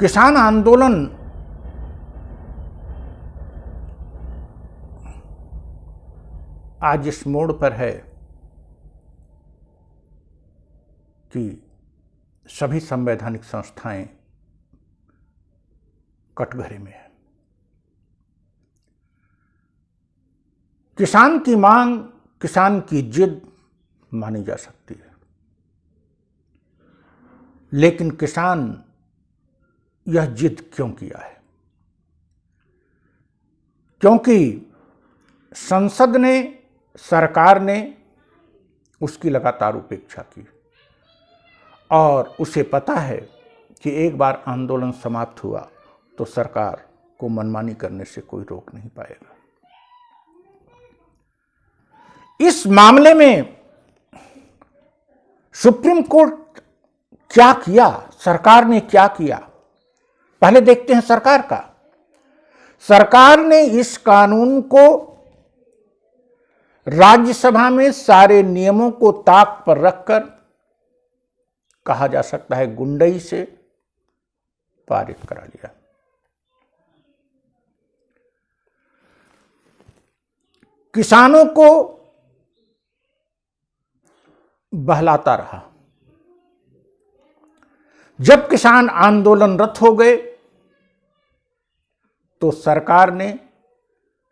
किसान आंदोलन आज इस मोड़ पर है कि सभी संवैधानिक संस्थाएं कटघरे में है। किसान की मांग, किसान की जिद मानी जा सकती है, लेकिन किसान यह जिद क्यों किया है? क्योंकि संसद ने, सरकार ने उसकी लगातार उपेक्षा की और उसे पता है कि एक बार आंदोलन समाप्त हुआ तो सरकार को मनमानी करने से कोई रोक नहीं पाएगा। इस मामले में सुप्रीम कोर्ट क्या किया, सरकार ने क्या किया, पहले देखते हैं सरकार का। सरकार ने इस कानून को राज्यसभा में सारे नियमों को ताक पर रखकर, कहा जा सकता है गुंडई से, पारित करा लिया। किसानों को बहलाता रहा। जब किसान आंदोलनरत हो गए तो सरकार ने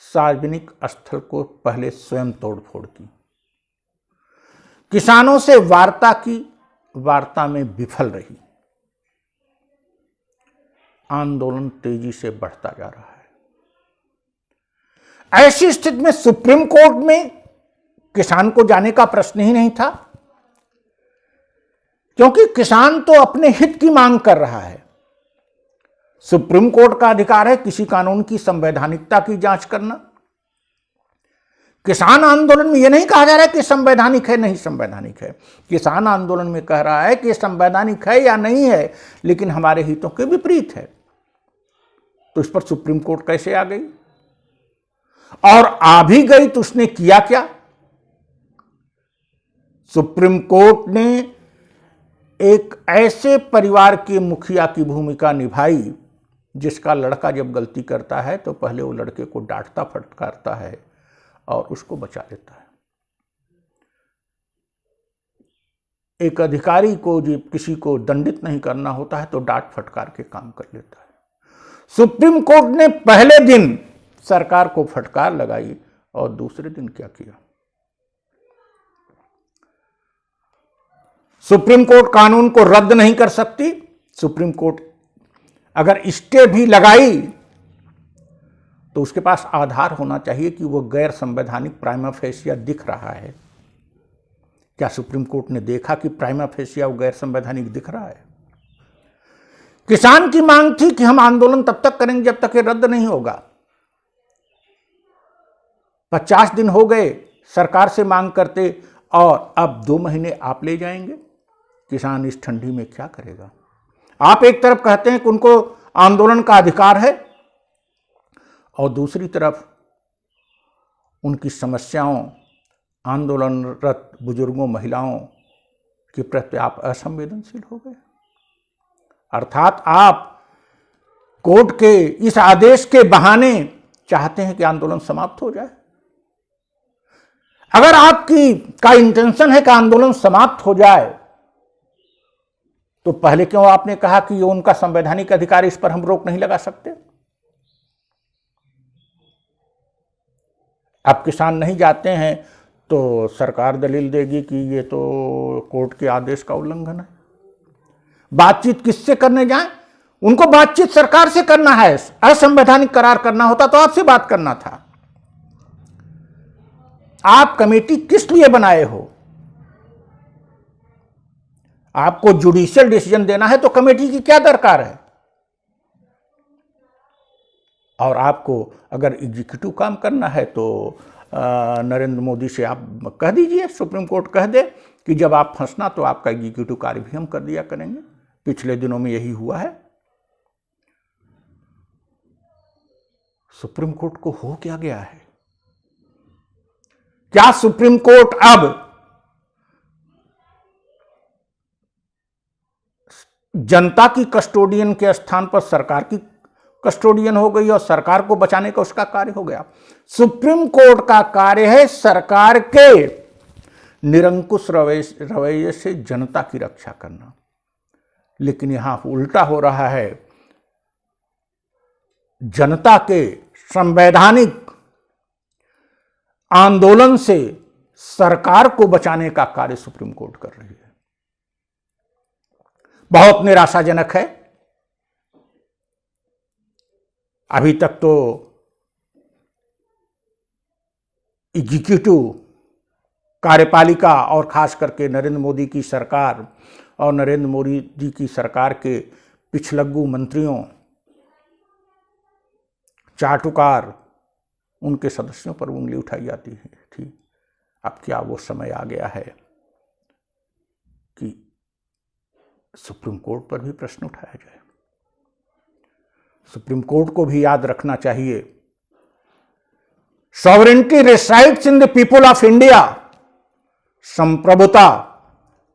सार्वजनिक स्थल को पहले स्वयं तोड़फोड़ की, किसानों से वार्ता की, वार्ता में विफल रही। आंदोलन तेजी से बढ़ता जा रहा है। ऐसी स्थिति में सुप्रीम कोर्ट में किसान को जाने का प्रश्न ही नहीं था, क्योंकि किसान तो अपने हित की मांग कर रहा है। सुप्रीम कोर्ट का अधिकार है किसी कानून की संवैधानिकता की जांच करना। किसान आंदोलन में यह नहीं कहा जा रहा है कि संवैधानिक है, नहीं संवैधानिक है। किसान आंदोलन में कह रहा है कि संवैधानिक है या नहीं है, लेकिन हमारे हितों के विपरीत है। तो इस पर सुप्रीम कोर्ट कैसे आ गई? और आ भी गई तो उसने किया क्या? सुप्रीम कोर्ट ने एक ऐसे परिवार के मुखिया की भूमिका निभाई जिसका लड़का जब गलती करता है तो पहले वो लड़के को डांटता फटकारता है और उसको बचा लेता है। एक अधिकारी को जब किसी को दंडित नहीं करना होता है तो डांट फटकार के काम कर लेता है। सुप्रीम कोर्ट ने पहले दिन सरकार को फटकार लगाई और दूसरे दिन क्या किया? सुप्रीम कोर्ट कानून को रद्द नहीं कर सकती। सुप्रीम कोर्ट अगर स्टे भी लगाई तो उसके पास आधार होना चाहिए कि वो गैर संवैधानिक प्राइमा फेसिया दिख रहा है। क्या सुप्रीम कोर्ट ने देखा कि प्राइमा फेसिया वो गैर संवैधानिक दिख रहा है? किसान की मांग थी कि हम आंदोलन तब तक करेंगे जब तक ये रद्द नहीं होगा। 50 दिन हो गए सरकार से मांग करते और अब 2 महीने आप ले जाएंगे। किसान इस ठंडी में क्या करेगा? आप एक तरफ कहते हैं कि उनको आंदोलन का अधिकार है और दूसरी तरफ उनकी समस्याओं, आंदोलनरत बुजुर्गों, महिलाओं के प्रति आप असंवेदनशील हो गए। अर्थात आप कोर्ट के इस आदेश के बहाने चाहते हैं कि आंदोलन समाप्त हो जाए। अगर आपकी का इंटेंशन है कि आंदोलन समाप्त हो जाए तो पहले क्यों आपने कहा कि ये उनका संवैधानिक अधिकार, इस पर हम रोक नहीं लगा सकते? अब किसान नहीं जाते हैं तो सरकार दलील देगी कि ये तो कोर्ट के आदेश का उल्लंघन है। बातचीत किससे करने जाएं? उनको बातचीत सरकार से करना है। असंवैधानिक करार करना होता तो आपसे बात करना था। आप कमेटी किस लिए बनाए हो? आपको जुडिशियल डिसीजन देना है तो कमेटी की क्या दरकार है? और आपको अगर एग्जीक्यूटिव काम करना है तो नरेंद्र मोदी से आप कह दीजिए, सुप्रीम कोर्ट कह दे कि जब आप फंसना तो आपका एग्जीक्यूटिव कार्य भी हम कर दिया करेंगे। पिछले दिनों में यही हुआ है। सुप्रीम कोर्ट को हो क्या गया है? क्या सुप्रीम कोर्ट अब जनता की कस्टोडियन के स्थान पर सरकार की कस्टोडियन हो गई और सरकार को बचाने का उसका कार्य हो गया। सुप्रीम कोर्ट का कार्य है सरकार के निरंकुश रवैये से जनता की रक्षा करना, लेकिन यहां उल्टा हो रहा है। जनता के संवैधानिक आंदोलन से सरकार को बचाने का कार्य सुप्रीम कोर्ट कर रही है। बहुत निराशाजनक है। अभी तक तो एग्जीक्यूटिव कार्यपालिका और खास करके नरेंद्र मोदी की सरकार और नरेंद्र मोदी जी की सरकार के पिछलग्गू मंत्रियों, चाटुकार, उनके सदस्यों पर उंगली उठाई जाती थी। अब क्या वो समय आ गया है कि सुप्रीम कोर्ट पर भी प्रश्न उठाया जाए। सुप्रीम कोर्ट को भी याद रखना चाहिए, sovereignty resides in the people of India. संप्रभुता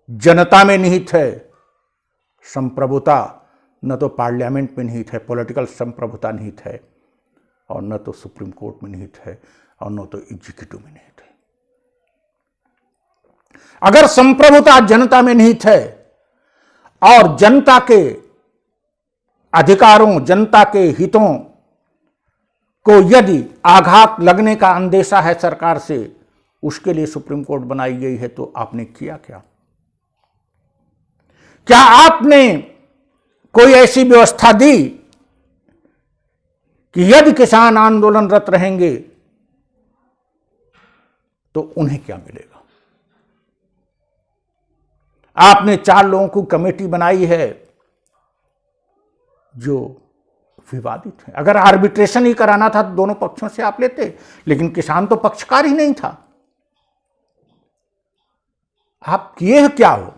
जनता में निहित है। संप्रभुता न तो पार्लियामेंट में निहित है, पॉलिटिकल संप्रभुता निहित है, और न तो सुप्रीम कोर्ट में निहित है, और न तो एग्जीक्यूटिव में निहित है। अगर संप्रभुता जनता में निहित है और जनता के अधिकारों, जनता के हितों को यदि आघात लगने का अंदेशा है सरकार से, उसके लिए सुप्रीम कोर्ट बनाई गई है, तो आपने किया क्या? क्या आपने कोई ऐसी व्यवस्था दी कि यदि किसान आंदोलनरत रहेंगे तो उन्हें क्या मिलेगा? आपने 4 लोगों की कमेटी बनाई है जो विवादित है। अगर आर्बिट्रेशन ही कराना था तो दोनों पक्षों से आप लेते, लेकिन किसान तो पक्षकार ही नहीं था। आप किए क्या हो?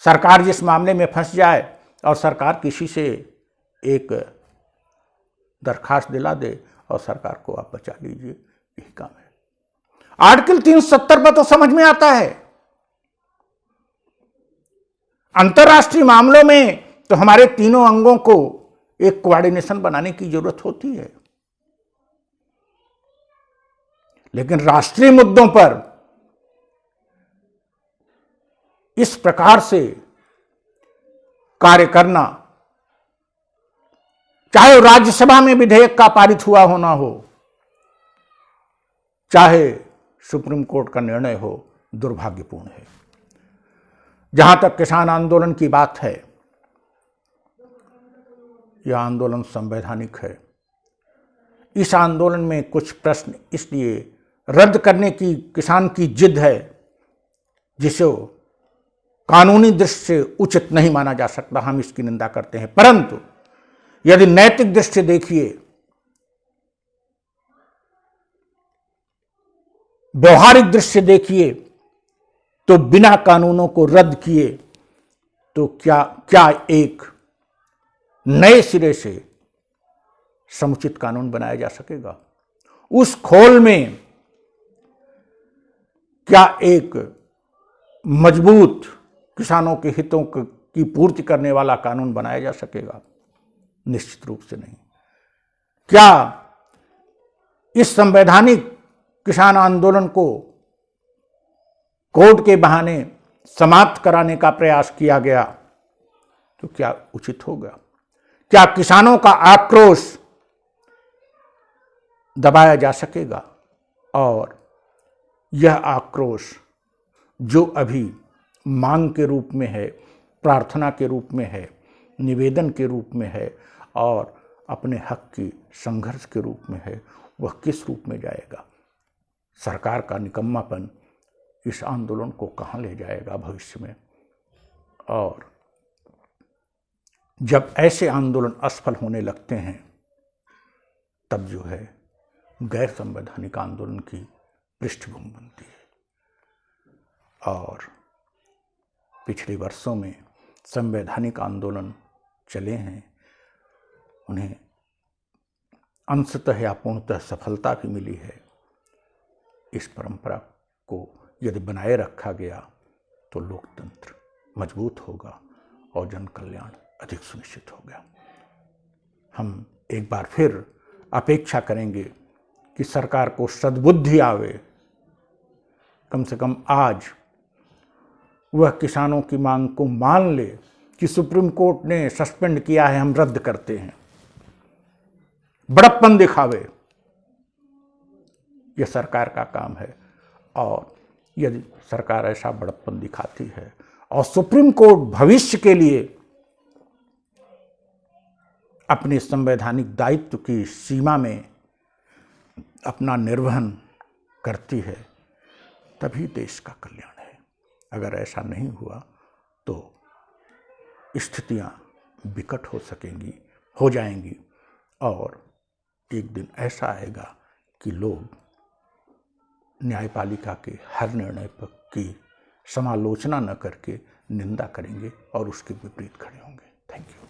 सरकार जिस मामले में फंस जाए और सरकार किसी से एक दरखास्त दिला दे और सरकार को आप बचा लीजिए, यही काम है। आर्टिकल 370 पर तो समझ में आता है। अंतर्राष्ट्रीय मामलों में तो हमारे तीनों अंगों को एक कोऑर्डिनेशन बनाने की जरूरत होती है, लेकिन राष्ट्रीय मुद्दों पर इस प्रकार से कार्य करना, चाहे राज्यसभा में विधेयक का पारित हुआ होना हो, चाहे सुप्रीम कोर्ट का निर्णय हो, दुर्भाग्यपूर्ण है। जहां तक किसान आंदोलन की बात है, यह आंदोलन संवैधानिक है। इस आंदोलन में कुछ प्रश्न इसलिए रद्द करने की किसान की जिद है जिसे कानूनी दृष्टि से उचित नहीं माना जा सकता। हम इसकी निंदा करते हैं, परंतु यदि नैतिक दृष्टि से देखिए, व्यवहारिक दृष्टि से देखिए, तो बिना कानूनों को रद्द किए तो क्या एक नए सिरे से समुचित कानून बनाया जा सकेगा? उस खोल में क्या एक मजबूत किसानों के हितों की पूर्ति करने वाला कानून बनाया जा सकेगा? निश्चित रूप से नहीं। क्या इस संवैधानिक किसान आंदोलन को कोर्ट के बहाने समाप्त कराने का प्रयास किया गया तो क्या उचित होगा? क्या किसानों का आक्रोश दबाया जा सकेगा? और यह आक्रोश जो अभी मांग के रूप में है, प्रार्थना के रूप में है, निवेदन के रूप में है और अपने हक की संघर्ष के रूप में है, वह किस रूप में जाएगा? सरकार का निकम्मापन इस आंदोलन को कहाँ ले जाएगा भविष्य में? और जब ऐसे आंदोलन असफल होने लगते हैं, तब जो है गैर संवैधानिक आंदोलन की पृष्ठभूमि बनती है। और पिछले वर्षों में संवैधानिक आंदोलन चले हैं, उन्हें अंशतः या पूर्णतः सफलता भी मिली है। इस परंपरा को यदि बनाए रखा गया तो लोकतंत्र मजबूत होगा और जन कल्याण अधिक सुनिश्चित होगा। हम एक बार फिर अपेक्षा करेंगे कि सरकार को सद्बुद्धि आवे, कम से कम आज वह किसानों की मांग को मान ले कि सुप्रीम कोर्ट ने सस्पेंड किया है, हम रद्द करते हैं, बड़प्पन दिखावे। यह सरकार का काम है, और यदि सरकार ऐसा बड़प्पन दिखाती है और सुप्रीम कोर्ट भविष्य के लिए अपने संवैधानिक दायित्व की सीमा में अपना निर्वहन करती है, तभी देश का कल्याण है। अगर ऐसा नहीं हुआ तो स्थितियां विकट हो जाएंगी, और एक दिन ऐसा आएगा कि लोग न्यायपालिका के हर निर्णय की समालोचना न करके निंदा करेंगे और उसके विपरीत खड़े होंगे। Thank you.